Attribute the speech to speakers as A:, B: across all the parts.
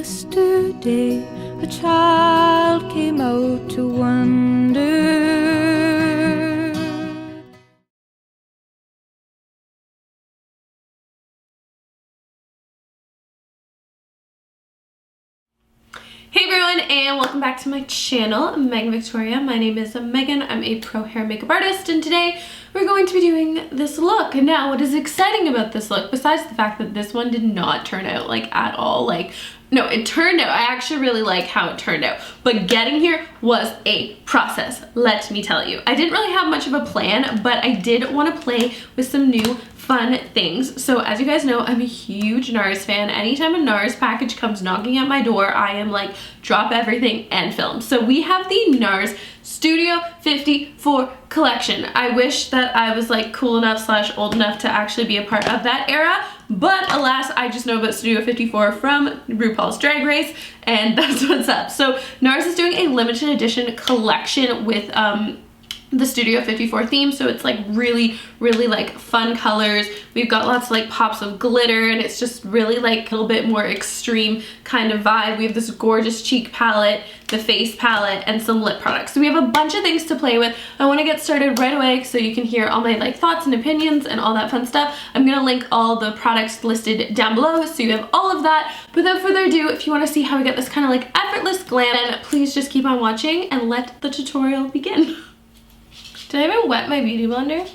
A: Yesterday, a child came out to wonder.
B: Hey everyone, and welcome back to my channel. I'm Megan Victoria. My name is Megan. I'm a pro hair and makeup artist, and today we're going to be doing this look. Now, what is exciting about this look, besides the fact that this one did not turn out like at all, no, it turned out, I actually really like how it turned out, but getting here was a process, let me tell you. I didn't really have much of a plan, but I did want to play with some new fun things. So as you guys know, I'm a huge Nars fan. Anytime a Nars package comes knocking at my door, I am like, drop everything and film. So we have the Nars Studio 54 collection. I wish that I was like cool enough / old enough to actually be a part of that era, but alas, I just know about Studio 54 from RuPaul's Drag Race, and that's what's up. So Nars is doing a limited edition collection with the Studio 54 theme, so it's like really like fun colors. We've got lots of like pops of glitter, and it's just really like a little bit more extreme kind of vibe. We have this gorgeous cheek palette, the face palette, and some lip products. So we have a bunch of things to play with. I want to get started right away so you can hear all my like thoughts and opinions and all that fun stuff. I'm gonna link all the products listed down below so you have all of that. But without further ado, if you want to see how we get this kind of like effortless glam, then please just keep on watching and let the tutorial begin. Did I even wet my beauty blender?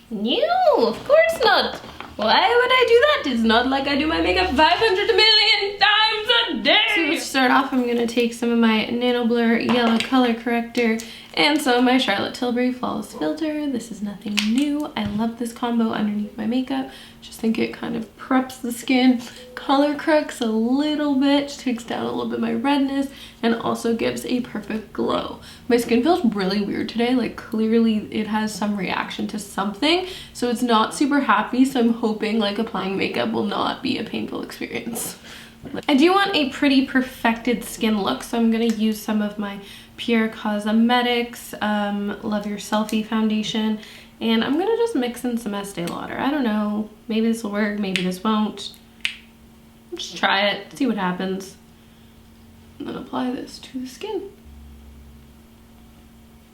B: No, of course not. Why would I do that? It's not like I do my makeup 500 million times a day. So to start off, I'm gonna take some of my Nano Blur Yellow Color Corrector and some of my Charlotte Tilbury Flawless Filter. This is nothing new. I love this combo underneath my makeup. Just think it kind of preps the skin, color corrects a little bit, takes down a little bit of my redness, and also gives a perfect glow. My skin feels really weird today, like clearly it has some reaction to something, so it's not super happy, so I'm hoping like applying makeup will not be a painful experience. I do want a pretty perfected skin look, so I'm going to use some of my Pure Cosmetics Love Your Selfie foundation, and I'm going to just mix in some Estee Lauder. I don't know, maybe this will work, maybe this won't. Just try it, see what happens, and then apply this to the skin.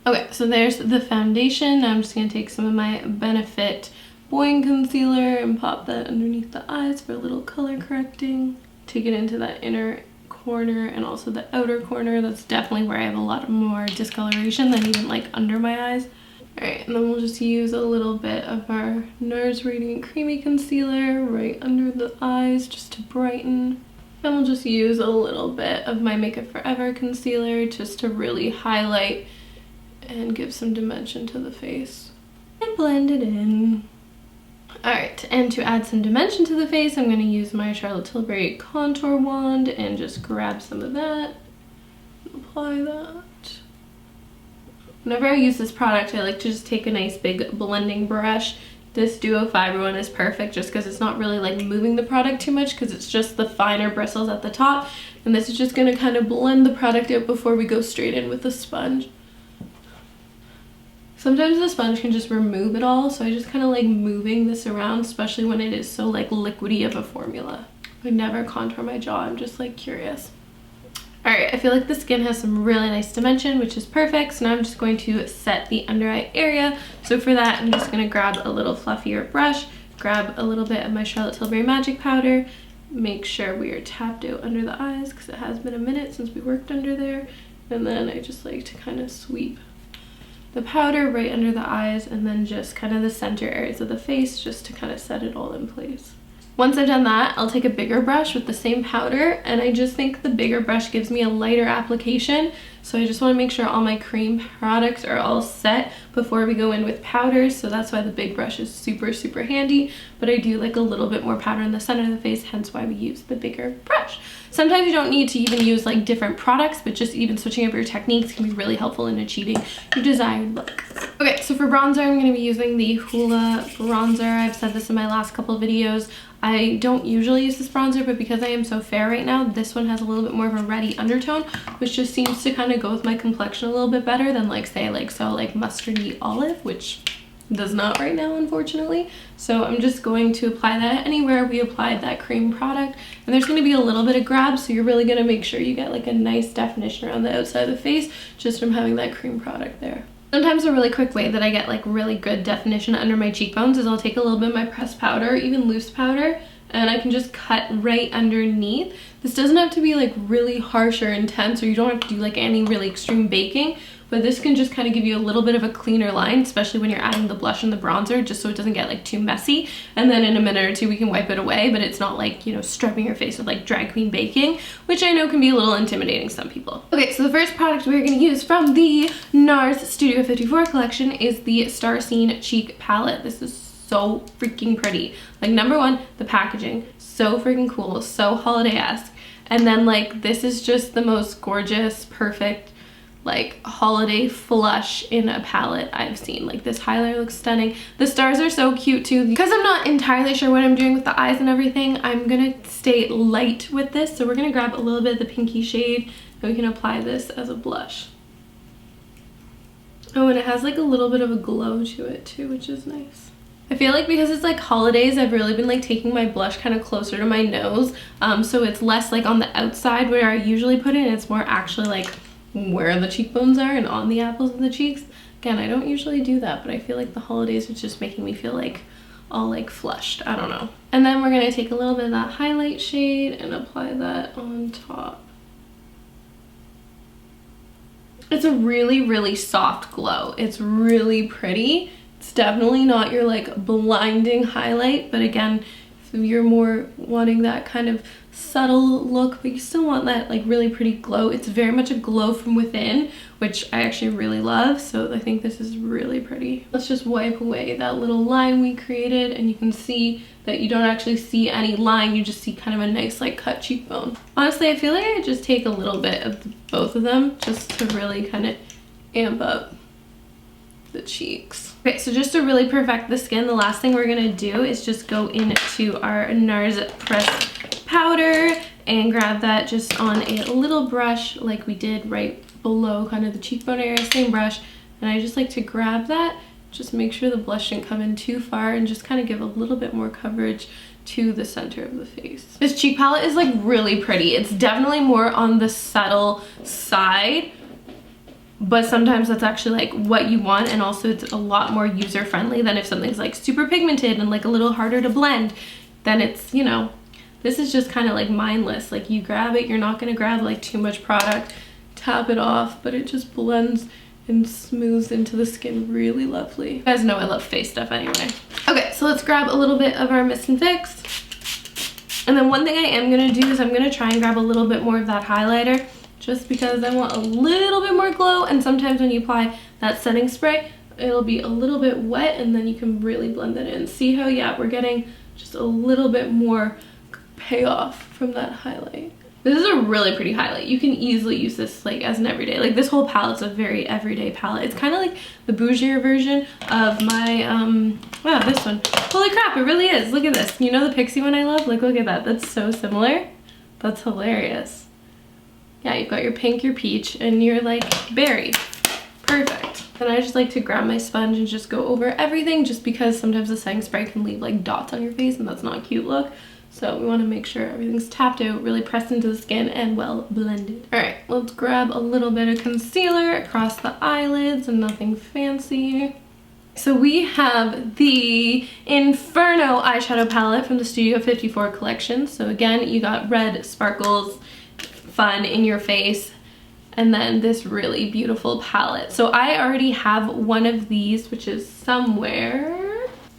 B: Okay, so there's the foundation. Now I'm just going to take some of my Benefit Boing Concealer and pop that underneath the eyes for a little color correcting. Take it into that inner corner and also the outer corner. That's definitely where I have a lot more discoloration than even like under my eyes. Alright, and then we'll just use a little bit of our Nars Radiant Creamy Concealer right under the eyes just to brighten. Then we'll just use a little bit of my Makeup Forever concealer just to really highlight and give some dimension to the face. And blend it in. Alright, and to add some dimension to the face, I'm going to use my Charlotte Tilbury contour wand and just grab some of that and apply that. Whenever I use this product, I like to just take a nice big blending brush. This Duo Fiber one is perfect just because it's not really like moving the product too much because it's just the finer bristles at the top. And this is just going to kind of blend the product out before we go straight in with the sponge. Sometimes the sponge can just remove it all, so I just kind of like moving this around, especially when it is so like liquidy of a formula. I never contour my jaw, I'm just like curious. Alright, I feel like the skin has some really nice dimension, which is perfect. So now I'm just going to set the under eye area. So for that, I'm just going to grab a little fluffier brush, grab a little bit of my Charlotte Tilbury Magic Powder, make sure we are tapped out under the eyes because it has been a minute since we worked under there. And then I just like to kind of sweep the powder right under the eyes and then just kind of the center areas of the face just to kind of set it all in place. Once I've done that, I'll take a bigger brush with the same powder, and I just think the bigger brush gives me a lighter application. So I just want to make sure all my cream products are all set before we go in with powders. So that's why the big brush is super handy. But I do like a little bit more powder in the center of the face, hence why we use the bigger brush. Sometimes you don't need to even use like different products, but just even switching up your techniques can be really helpful in achieving your desired look. Okay, so for bronzer, I'm going to be using the Hoola bronzer. I've said this in my last couple videos. I don't usually use this bronzer, but because I am so fair right now, this one has a little bit more of a reddy undertone, which just seems to kind of go with my complexion a little bit better than like say like mustardy olive, which does not right now, unfortunately. So I'm just going to apply that anywhere we applied that cream product. And there's going to be a little bit of grab, so you're really going to make sure you get like a nice definition around the outside of the face just from having that cream product there. Sometimes a really quick way that I get like really good definition under my cheekbones is I'll take a little bit of my pressed powder, even loose powder, and I can just cut right underneath. This doesn't have to be like really harsh or intense, or you don't have to do like any really extreme baking, but this can just kind of give you a little bit of a cleaner line, especially when you're adding the blush and the bronzer, just so it doesn't get like too messy. And then in a minute or two we can wipe it away, but it's not like, you know, striping your face with like drag queen baking, which I know can be a little intimidating to some people. Okay, so the first product we're going to use from the Nars Studio 54 collection is the Star Scene Cheek Palette. This is so freaking pretty. Like, number one, the packaging, so freaking cool, so holiday-esque. And then like this is just the most gorgeous, perfect like holiday flush in a palette I've seen. Like, this highlighter looks stunning. The stars are so cute too. Because I'm not entirely sure what I'm doing with the eyes and everything, I'm gonna stay light with this. So we're gonna grab a little bit of the pinky shade and we can apply this as a blush. Oh, and it has like a little bit of a glow to it too, which is nice. I feel like because it's like holidays, I've really been like taking my blush kind of closer to my nose. So it's less like on the outside where I usually put it, and it's more actually like where the cheekbones are and on the apples of the cheeks. Again, I don't usually do that, but I feel like the holidays are just making me feel like all like flushed. I don't know. And then we're gonna take a little bit of that highlight shade and apply that on top. It's a really, really soft glow. It's really pretty. It's definitely not your like blinding highlight, but again, if you're more wanting that kind of subtle look, but you still want that like really pretty glow, it's very much a glow from within, which I actually really love. So I think this is really pretty. Let's just wipe away that little line we created, and you can see that you don't actually see any line, you just see kind of a nice like cut cheekbone. Honestly, I feel like I just take a little bit of both of them just to really kind of amp up the cheeks. Okay, so just to really perfect the skin, the last thing we're gonna do is just go into our Nars pressed powder and grab that just on a little brush like we did right below kind of the cheekbone area, same brush. And I just like to grab that, just make sure the blush didn't come in too far, and just kind of give a little bit more coverage to the center of the face. This cheek palette is like really pretty. It's definitely more on the subtle side, but sometimes that's actually like what you want, and also it's a lot more user friendly than if something's like super pigmented and like a little harder to blend. Then it's, you know, this is just kind of like mindless. Like, you grab it, you're not gonna grab like too much product, tap it off, but it just blends and smooths into the skin really lovely. You guys know I love face stuff anyway. Okay, so let's grab a little bit of our Mist and Fix. And then one thing I am gonna do is I'm gonna try and grab a little bit more of that highlighter, just because I want a little bit more glow. And sometimes when you apply that setting spray, it'll be a little bit wet, and then you can really blend it in. See how, yeah, we're getting just a little bit more payoff from that highlight. This is a really pretty highlight. You can easily use this like as an everyday. Like, this whole palette's a very everyday palette. It's kind of like the bougier version of my, wow, this one. Holy crap, it really is. Look at this. You know the Pixie one I love? Like, look at that. That's so similar. That's hilarious. Yeah, you've got your pink, your peach, and your like berry. Perfect. And I just like to grab my sponge and just go over everything, just because sometimes the setting spray can leave like dots on your face, and that's not a cute look. So we want to make sure everything's tapped out, really pressed into the skin, and well blended. All right, let's grab a little bit of concealer across the eyelids, and nothing fancy. So we have the Inferno eyeshadow palette from the Studio 54 collection. So again, you got red sparkles, fun in your face, and then this really beautiful palette. So I already have one of these, which is somewhere.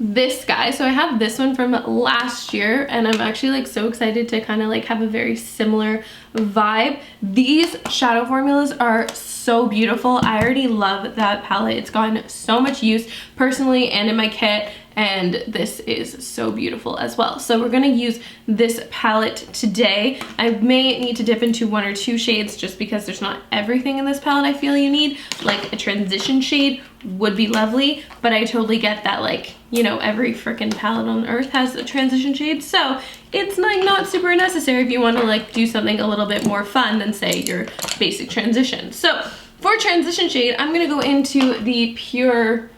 B: This guy. So I have this one from last year, and I'm actually like so excited to kind of like have a very similar vibe. These shadow formulas are so beautiful. I already love that palette. It's gotten so much use personally and in my kit, and this is so beautiful as well. So we're gonna use this palette today. I may need to dip into one or two shades just because there's not everything in this palette I feel you need. Like a transition shade would be lovely, but I totally get that, like, you know, every freaking palette on earth has a transition shade. So it's like not super necessary if you want to like do something a little bit more fun than say your basic transition. So for transition shade, I'm gonna go into the Pure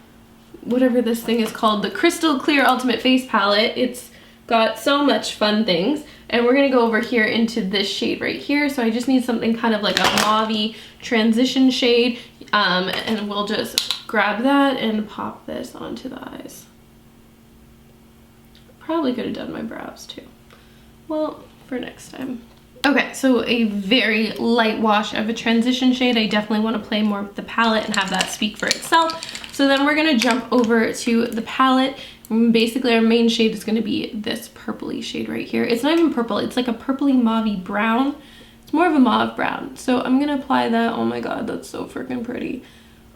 B: whatever this thing is called, the Crystal Clear Ultimate Face Palette. It's got so much fun things. And we're gonna go over here into this shade right here. So I just need something kind of like a mauve-y transition shade. And we'll just grab that and pop this onto the eyes. Probably could have done my brows too. Well, for next time. Okay, so a very light wash of a transition shade. I definitely want to play more with the palette and have that speak for itself. So then we're gonna jump over to the palette. Basically our main shade is gonna be this purpley shade right here. It's not even purple, it's like a purpley mauve brown. It's more of a mauve brown. So I'm gonna apply that. Oh my god, that's so freaking pretty.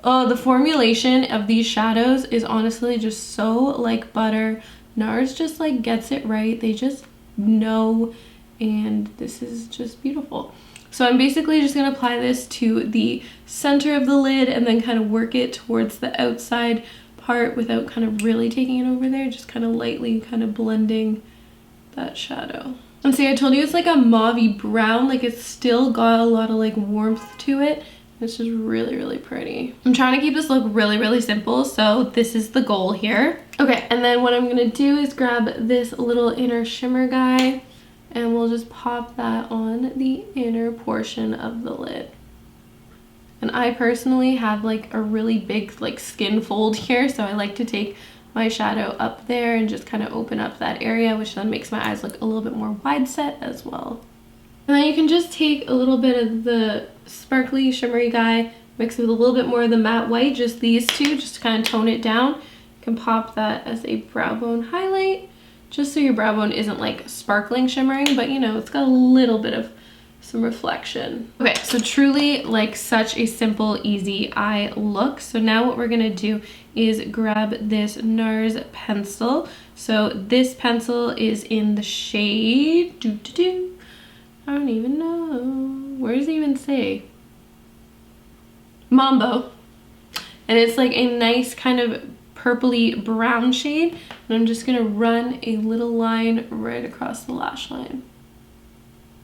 B: Oh, the formulation of these shadows is honestly just so like butter. Nars just like gets it right. They just know, and this is just beautiful. So I'm basically just gonna apply this to the center of the lid and then kind of work it towards the outside part without kind of really taking it over there, just kind of lightly kind of blending that shadow. And see, I told you it's like a mauve brown, like it's still got a lot of like warmth to it. It's just really, really pretty. I'm trying to keep this look really, really simple, so this is the goal here. Okay, and then what I'm gonna do is grab this little inner shimmer guy and we'll just pop that on the inner portion of the lid. And I personally have like a really big like skin fold here, so I like to take my shadow up there and just kind of open up that area, which then makes my eyes look a little bit more wide set as well. And then you can just take a little bit of the sparkly shimmery guy, mix it with a little bit more of the matte white, just these two, just to kind of tone it down. You can pop that as a brow bone highlight, just so your brow bone isn't like sparkling shimmering, but you know, it's got a little bit of some reflection. Okay, so truly like such a simple, easy eye look. So now what we're gonna do is grab this Nars pencil. So this pencil is in the shade, I don't even know. Where does it even say? Mambo. And it's like a nice kind of purpley brown shade. And I'm just gonna run a little line right across the lash line.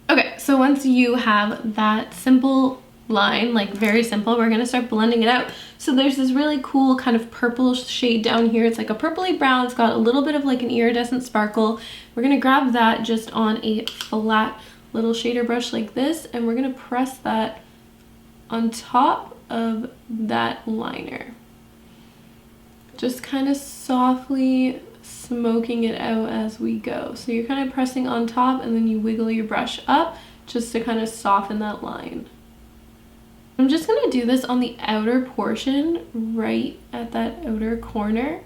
B: Okay, so once you have that simple line, like very simple, we're gonna start blending it out. So there's this really cool kind of purple shade down here. It's like a purpley brown. It's got a little bit of like an iridescent sparkle. We're gonna grab that just on a flat little shader brush like this, and we're gonna press that on top of that liner. Just kind of softly smoking it out as we go. So you're kind of pressing on top and then you wiggle your brush up just to kind of soften that line. I'm just gonna do this on the outer portion, right at that outer corner,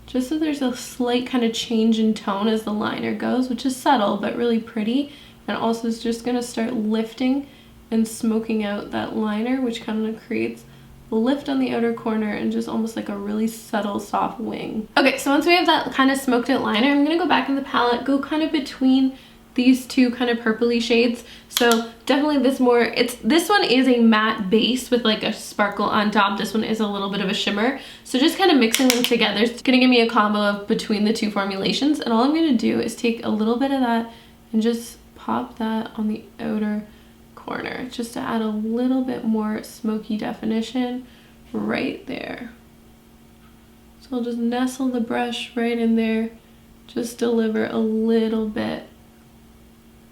B: just so there's a slight kind of change in tone as the liner goes, which is subtle but really pretty. And also it's just gonna start lifting and smoking out that liner, which kind of creates a lift on the outer corner and just almost like a really subtle soft wing. Okay, so once we have that kind of smoked out liner, I'm gonna go back in the palette, go kind of between these two kind of purpley shades. So definitely this one is a matte base with like a sparkle on top. This one is a little bit of a shimmer. So just kind of mixing them together is gonna give me a combo of between the two formulations. And all I'm gonna do is take a little bit of that and just pop that on the outer corner just to add a little bit more smoky definition right there. So I'll just nestle the brush right in there, just deliver a little bit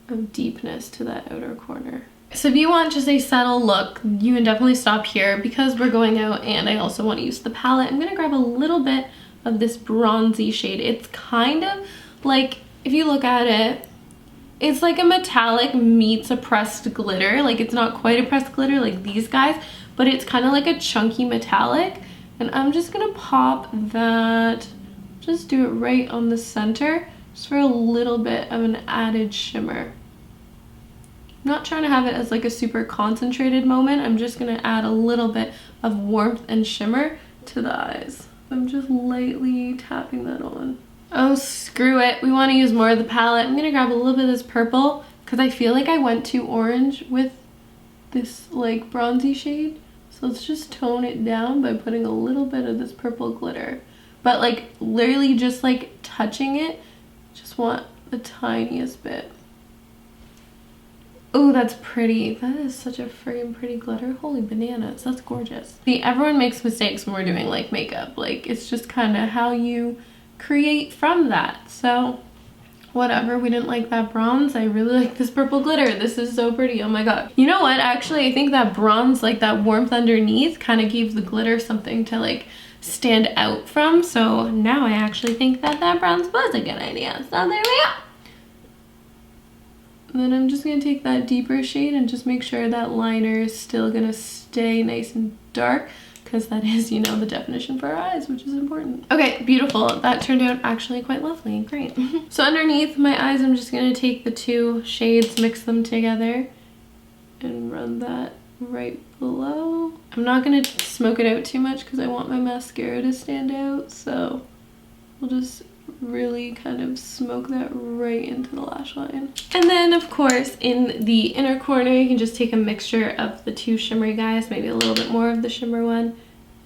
B: of deepness to that outer corner. So if you want just a subtle look, you can definitely stop here because we're going out and I also want to use the palette. I'm gonna grab a little bit of this bronzy shade. It's kind of like, if you look at it, it's like a metallic meets a pressed glitter. Like it's not quite a pressed glitter like these guys, but it's kind of like a chunky metallic. And I'm just gonna pop that, just do it right on the center, just for a little bit of an added shimmer. I'm not trying to have it as like a super concentrated moment. I'm just gonna add a little bit of warmth and shimmer to the eyes. I'm just lightly tapping that on. Oh, screw it. We want to use more of the palette. I'm going to grab a little bit of this purple because I feel like I went too orange with this like bronzy shade. So let's just tone it down by putting a little bit of this purple glitter. But like literally just like touching it, just want the tiniest bit. Oh, that's pretty. That is such a friggin' pretty glitter. Holy bananas, that's gorgeous. See, everyone makes mistakes when we're doing like makeup. Like, it's just kind of how you create from that. So whatever, we didn't like that bronze. I really like this purple glitter. This is so pretty, oh my god. You know what, actually, I think that bronze, like that warmth underneath, kind of gave the glitter something to like stand out from. So now I actually think that that bronze was a good idea. So there we go. And then I'm just gonna take that deeper shade and just make sure that liner is still gonna stay nice and dark, because that is, you know, the definition for our eyes, which is important. Okay, beautiful. That turned out actually quite lovely. Great. So underneath my eyes, I'm just gonna take the two shades, mix them together, and run that right below. I'm not gonna smoke it out too much because I want my mascara to stand out, so we'll just really kind of smoke that right into the lash line. And then of course in the inner corner you can just take a mixture of the two shimmery guys, maybe a little bit more of the shimmer one,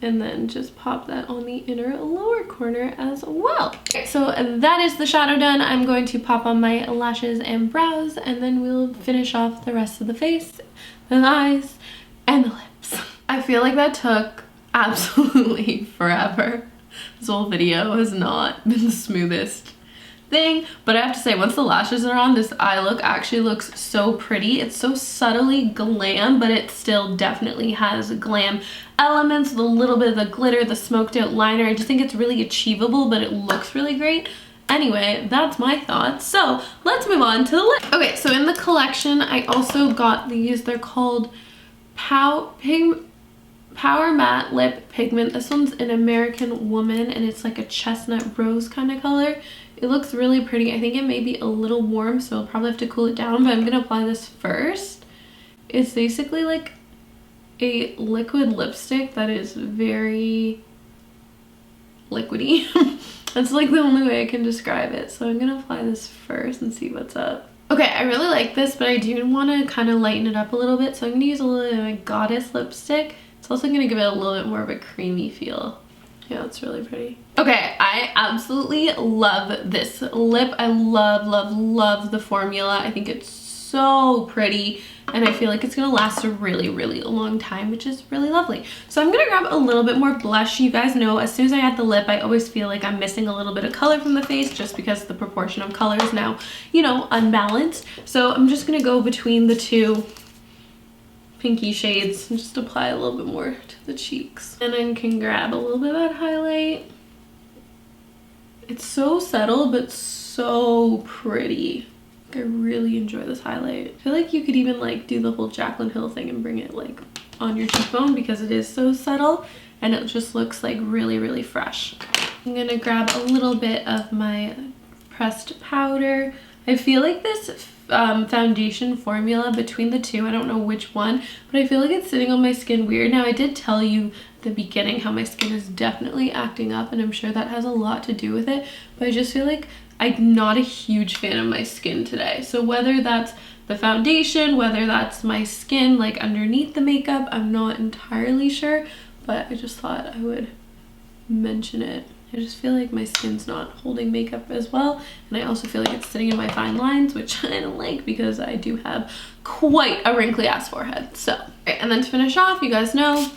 B: and then just pop that on the inner lower corner as well. Okay, so that is the shadow done. I'm going to pop on my lashes and brows, and then we'll finish off the rest of the face, the eyes, and the lips. I feel like that took absolutely forever. This whole video has not been the smoothest thing, but I have to say, once the lashes are on, this eye look actually looks so pretty. It's so subtly glam, but it still definitely has glam elements with a little bit of the glitter, the smoked out liner. I just think it's really achievable, but it looks really great. Anyway, that's my thoughts. So let's move on to the lip. Okay, so in the collection, I also got these. They're called Power Matte Lip Pigment. This one's an American Woman, and it's like a chestnut rose kind of color. It looks really pretty. I think it may be a little warm, so I'll probably have to cool it down, but I'm gonna apply this first. It's basically like a liquid lipstick that is very liquidy. That's like the only way I can describe it. So I'm gonna apply this first and see what's up. Okay, I really like this, but I do want to kind of lighten it up a little bit, so I'm gonna use a little bit of my Goddess lipstick. It's also gonna give it a little bit more of a creamy feel. Yeah, it's really pretty. Okay, I absolutely love this lip. I love the formula. I think it's so pretty, and I feel like it's gonna last a really long time, which is really lovely. So I'm gonna grab a little bit more blush. You guys know, as soon as I add the lip, I always feel like I'm missing a little bit of color from the face, just because the proportion of color is now, you know, unbalanced. So I'm just gonna go between the two pinky shades and just apply a little bit more to the cheeks. And then can grab a little bit of that highlight. It's so subtle, but so pretty. I really enjoy this highlight. I feel like you could even like do the whole Jaclyn Hill thing and bring it like on your cheekbone, because it is so subtle and it just looks like really fresh. I'm gonna grab a little bit of my pressed powder. I feel like this foundation formula between the two, I don't know which one, but I feel like it's sitting on my skin weird. Now, I did tell you at the beginning how my skin is definitely acting up, and I'm sure that has a lot to do with it, but I just feel like I'm not a huge fan of my skin today. So whether that's the foundation, whether that's my skin like underneath the makeup, I'm not entirely sure, but I just thought I would mention it. I just feel like my skin's not holding makeup as well, and I also feel like it's sitting in my fine lines, which I don't like because I do have quite a wrinkly ass forehead. So, okay, and then to finish off, you guys know,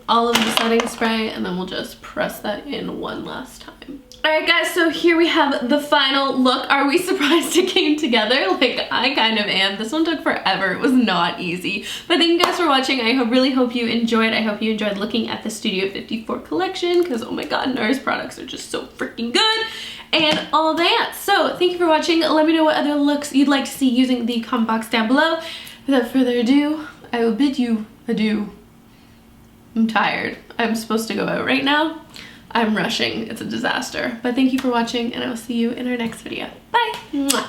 B: all of the setting spray, and then we'll just press that in one last time. Alright guys, so here we have the final look. Are we surprised it came together? Like, I kind of am. This one took forever. It was not easy. But thank you guys for watching. I really hope you enjoyed. I hope you enjoyed looking at the Studio 54 collection, because oh my god, Nars products are just so freaking good and all that. So thank you for watching. Let me know what other looks you'd like to see using the comment box down below. Without further ado, I will bid you adieu. I'm tired. I'm supposed to go out right now. I'm rushing. It's a disaster. But thank you for watching, and I will see you in our next video. Bye! Mwah.